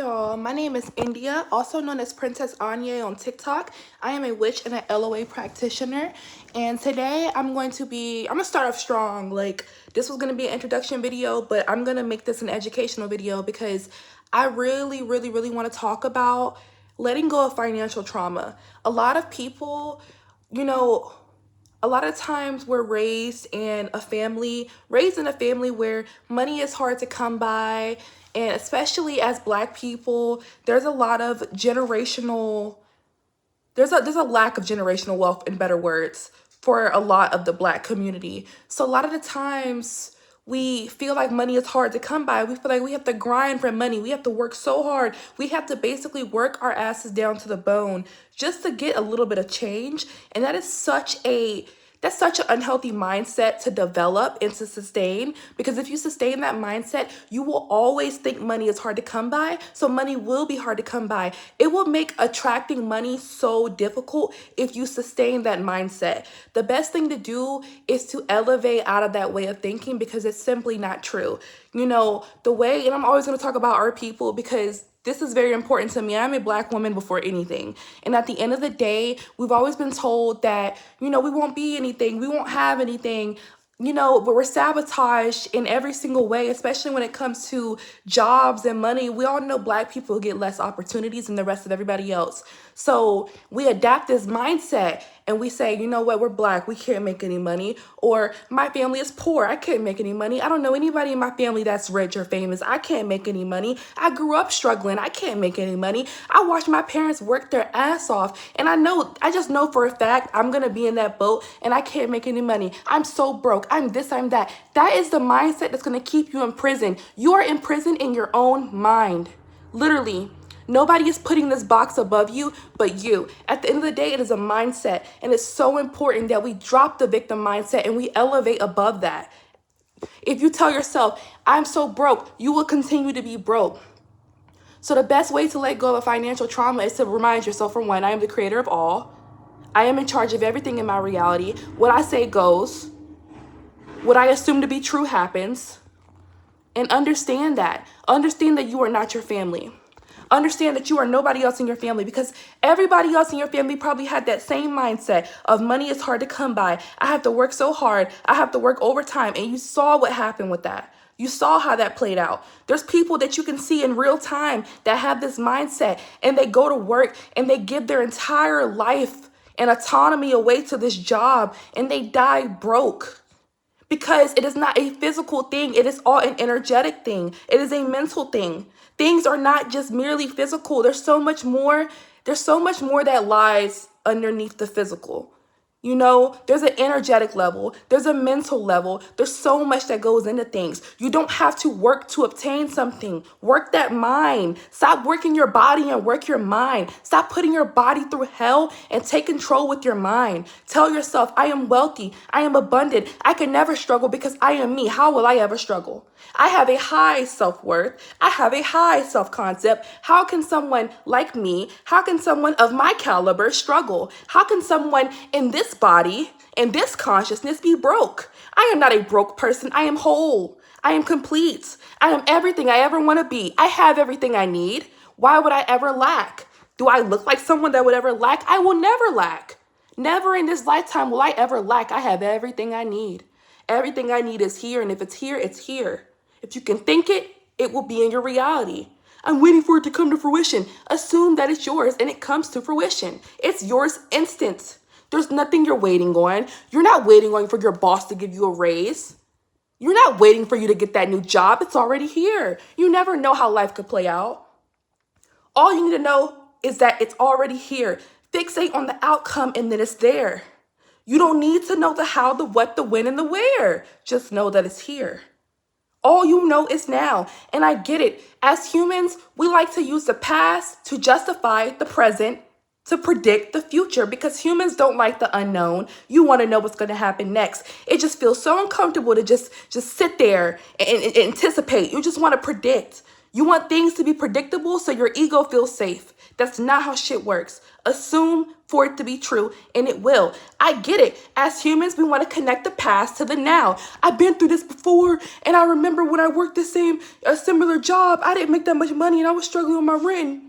y'all, my name is India, also known as Princess Anya on TikTok. I am a witch and an LOA practitioner, and today I'm gonna start off strong. Like, this was gonna be an introduction video, but I'm gonna make this an educational video because I really want to talk about letting go of financial trauma. A lot of people, you know, a lot of times we're raised in a family where money is hard to come by, and especially as Black people, there's a lot of there's a lack of generational wealth, in better words, for a lot of the Black community. So a lot of the times we feel like money is hard to come by. We feel like we have to grind for money. We have to work so hard. We have to basically work our asses down to the bone just to get a little bit of change. And that's such an unhealthy mindset to develop and to sustain, because if you sustain that mindset, you will always think money is hard to come by. So money will be hard to come by. It will make attracting money so difficult if you sustain that mindset. The best thing to do is to elevate out of that way of thinking, because it's simply not true. And I'm always going to talk about our people because this is very important to me. I'm a Black woman before anything. And at the end of the day, we've always been told that, we won't be anything, we won't have anything, but we're sabotaged in every single way, especially when it comes to jobs and money. We all know Black people get less opportunities than the rest of everybody else. So we adapt this mindset and we say, we're Black, we can't make any money. Or my family is poor, I can't make any money. I don't know anybody in my family that's rich or famous, I can't make any money. I grew up struggling, I can't make any money. I watched my parents work their ass off, and I just know for a fact I'm gonna be in that boat and I can't make any money. I'm so broke, I'm this, I'm that. That is the mindset that's gonna keep you in prison. You are in prison in your own mind, literally. Nobody is putting this box above you but you. At the end of the day, it is a mindset, and it's so important that we drop the victim mindset and we elevate above that. If you tell yourself, I'm so broke, you will continue to be broke. So the best way to let go of financial trauma is to remind yourself, for one, I am the creator of all. I am in charge of everything in my reality. What I say goes. What I assume to be true happens. And understand that. Understand that you are not your family. Understand that you are nobody else in your family, because everybody else in your family probably had that same mindset of money is hard to come by. I have to work so hard. I have to work overtime. And you saw what happened with that. You saw how that played out. There's people that you can see in real time that have this mindset, and they go to work and they give their entire life and autonomy away to this job, and they die broke. Because it is not a physical thing. It is all an energetic thing. It is a mental thing. Things are not just merely physical. There's so much more. There's so much more that lies underneath the physical. There's an energetic level. There's a mental level. There's so much that goes into things. You don't have to work to obtain something. Work that mind. Stop working your body and work your mind. Stop putting your body through hell and take control with your mind. Tell yourself, I am wealthy. I am abundant. I can never struggle because I am me. How will I ever struggle? I have a high self-worth. I have a high self-concept. How can someone like me, how can someone of my caliber struggle? How can someone in this body, in this consciousness, be broke? I am not a broke person. I am whole. I am complete. I am everything I ever want to be. I have everything I need. Why would I ever lack? Do I look like someone that would ever lack? I will never lack. Never in this lifetime will I ever lack. I have everything I need. Everything I need is here, and if it's here, it's here. If you can think it, it will be in your reality. I'm waiting for it to come to fruition. Assume that it's yours and it comes to fruition. It's yours instant. There's nothing you're waiting on. You're not waiting on for your boss to give you a raise. You're not waiting for you to get that new job. It's already here. You never know how life could play out. All you need to know is that it's already here. Fixate on the outcome and then it's there. You don't need to know the how, the what, the when, and the where. Just know that it's here. All you know is now. And I get it. As humans, we like to use the past to justify the present, to predict the future, because humans don't like the unknown. You want to know what's going to happen next. It just feels so uncomfortable to just sit there and anticipate. You just want to predict. You want things to be predictable so your ego feels safe. That's not how shit works. Assume for it to be true, and it will. I get it. As humans, we want to connect the past to the now. I've been through this before, and I remember when I worked a similar job, I didn't make that much money, and I was struggling with my rent.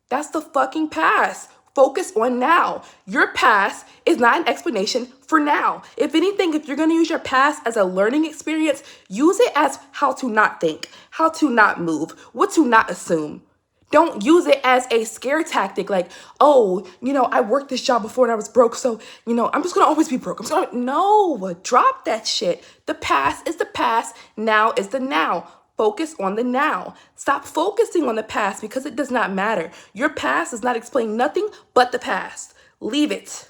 That's the fucking past. Focus on now. Your past is not an explanation for now. If anything, if you're going to use your past as a learning experience, use it as how to not think, how to not move, what to not assume. Don't use it as a scare tactic like, oh, I worked this job before and I was broke, so, I'm just going to always be broke. No, drop that shit. The past is the past. Now is the now. Focus on the now. Stop focusing on the past because it does not matter. Your past does not explain nothing but the past. Leave it.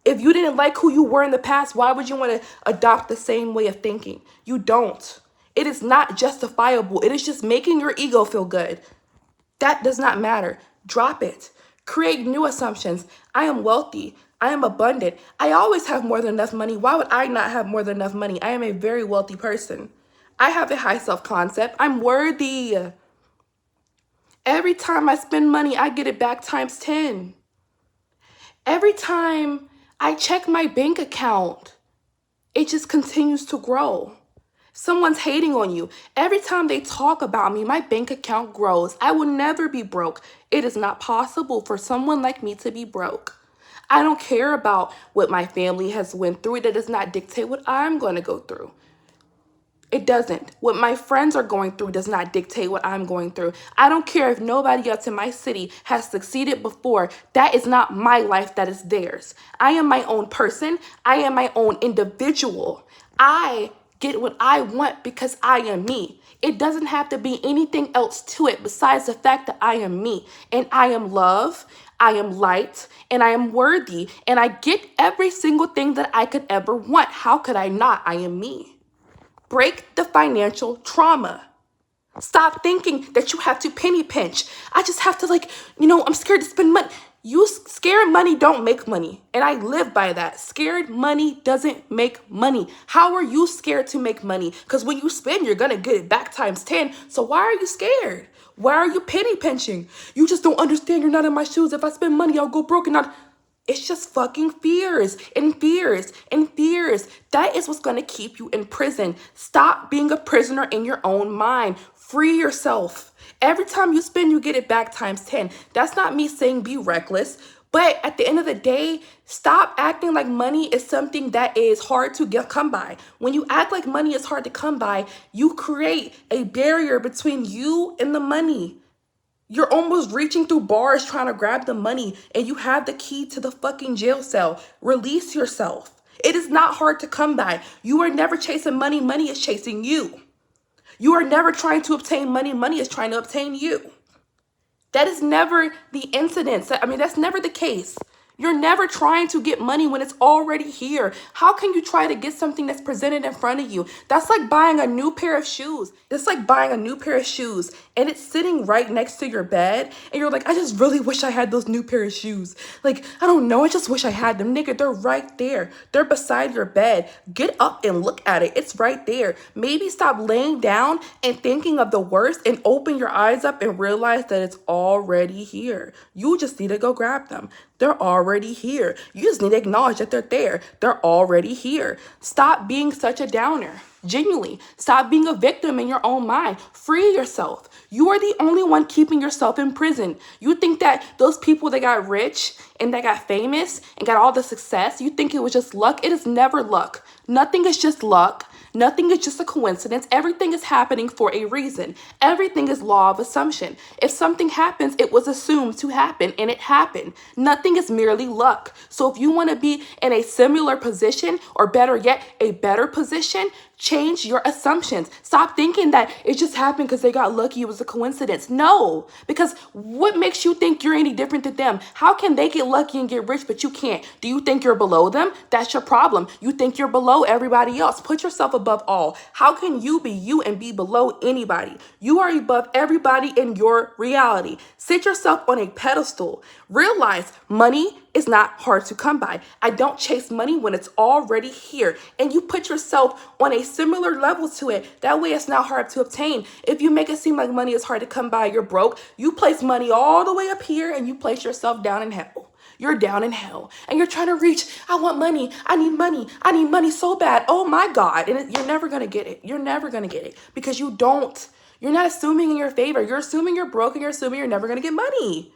If you didn't like who you were in the past, why would you want to adopt the same way of thinking? You don't. It is not justifiable. It is just making your ego feel good. That does not matter. Drop it. Create new assumptions. I am wealthy. I am abundant. I always have more than enough money. Why would I not have more than enough money? I am a very wealthy person. I have a high self-concept. I'm worthy. Every time I spend money, I get it back times 10. Every time I check my bank account, it just continues to grow. Someone's hating on you. Every time they talk about me, my bank account grows. I will never be broke. It is not possible for someone like me to be broke. I don't care about what my family has went through. It does not dictate what I'm going to go through. It doesn't. What my friends are going through does not dictate what I'm going through. I don't care if nobody else in my city has succeeded before. That is not my life. That is theirs. I am my own person. I am my own individual. I get what I want because I am me. It doesn't have to be anything else to it besides the fact that I am me. And I am love. I am light. And I am worthy. And I get every single thing that I could ever want. How could I not? I am me. Break the financial trauma. Stop thinking that you have to penny pinch. I just have to I'm scared to spend money. Scared money don't make money. And I live by that. Scared money doesn't make money. How are you scared to make money? Because when you spend, you're going to get it back times 10. So why are you scared? Why are you penny pinching? You just don't understand. You're not in my shoes. If I spend money, I'll go broke and not... It's just fucking fears and fears and fears. That is what's going to keep you in prison. Stop being a prisoner in your own mind. Free yourself. Every time you spend, you get it back times 10. That's not me saying be reckless. But at the end of the day, stop acting like money is something that is hard to come by. When you act like money is hard to come by, you create a barrier between you and the money. You're almost reaching through bars trying to grab the money, and you have the key to the fucking jail cell. Release yourself. It is not hard to come by. You are never chasing money. Money is chasing you. You are never trying to obtain money. Money is trying to obtain you. That is never the incidence. That's never the case. You're never trying to get money when it's already here. How can you try to get something that's presented in front of you? That's like buying a new pair of shoes. It's like buying a new pair of shoes and it's sitting right next to your bed. And you're like, I just really wish I had those new pair of shoes. I don't know. I just wish I had them. Nigga, they're right there. They're beside your bed. Get up and look at it. It's right there. Maybe stop laying down and thinking of the worst and open your eyes up and realize that it's already here. You just need to go grab them. They're already here. You just need to acknowledge that they're there. They're already here. Stop being such a downer. Genuinely. Stop being a victim in your own mind. Free yourself. You are the only one keeping yourself in prison. You think that those people that got rich and that got famous and got all the success, you think it was just luck? It is never luck. Nothing is just luck. Nothing is just a coincidence. Everything is happening for a reason. Everything is law of assumption. If something happens, it was assumed to happen, and it happened. Nothing is merely luck. So if you want to be in a similar position, or better yet, a better position, change your assumptions. Stop thinking that it just happened because they got lucky. It was a coincidence. No, because what makes you think you're any different than them? How can they get lucky and get rich, but you can't? Do you think you're below them? That's your problem. You think you're below everybody else. Put yourself above all. How can you be you and be below anybody? You are above everybody in your reality. Sit yourself on a pedestal. Realize money is not hard to come by. I don't chase money when it's already here. And you put yourself on a similar level to it. That way it's not hard to obtain. If you make it seem like money is hard to come by, you're broke, you place money all the way up here and you place yourself down in hell. You're down in hell and you're trying to reach, I want money. I need money. I need money so bad. Oh my God. And you're never going to get it. You're never going to get it because you're not assuming in your favor. You're assuming you're broke and you're assuming you're never going to get money.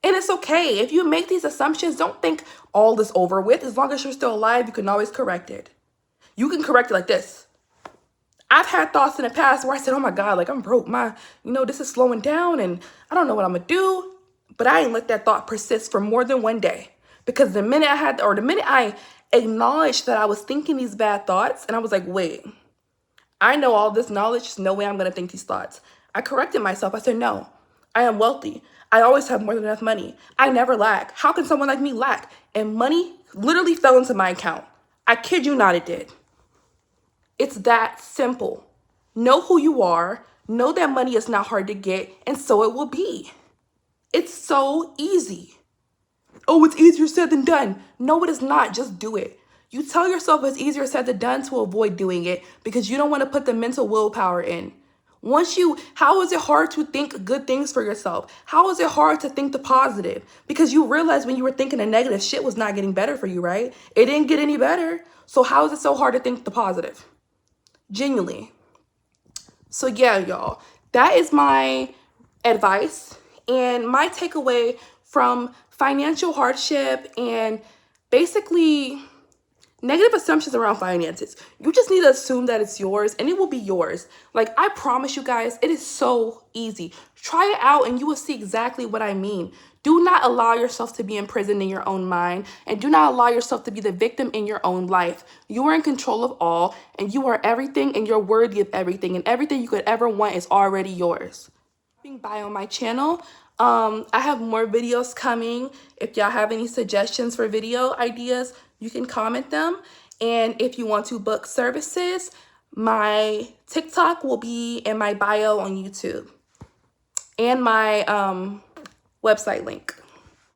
And it's okay. If you make these assumptions, don't think all is over with. As long as you're still alive, you can always correct it. You can correct it like this. I've had thoughts in the past where I said, oh my God, like I'm broke. This is slowing down and I don't know what I'm going to do. But I ain't let that thought persist for more than one day. Because the minute I acknowledged that I was thinking these bad thoughts, and I was like, wait, I know all this knowledge. There's no way I'm going to think these thoughts. I corrected myself. I said, no, I am wealthy. I always have more than enough money. I never lack. How can someone like me lack? And money literally fell into my account. I kid you not, it did. It's that simple. Know who you are. Know that money is not hard to get, and so it will be. It's so easy. Oh, it's easier said than done. No, it is not. Just do it. You tell yourself it's easier said than done to avoid doing it because you don't want to put the mental willpower in. How is it hard to think good things for yourself? How is it hard to think the positive? Because you realized when you were thinking the negative, shit was not getting better for you, right? It didn't get any better. So how is it so hard to think the positive? Genuinely. So yeah, y'all, that is my advice and my takeaway from financial hardship and basically negative assumptions around finances. You just need to assume that it's yours and it will be yours. Like I promise you guys, it is so easy. Try it out and you will see exactly what I mean. Do not allow yourself to be imprisoned in your own mind and do not allow yourself to be the victim in your own life. You are in control of all and you are everything and you're worthy of everything and everything you could ever want is already yours. Being by on my channel. I have more videos coming. If y'all have any suggestions for video ideas, you can comment them. And if you want to book services, my TikTok will be in my bio on YouTube and my website link.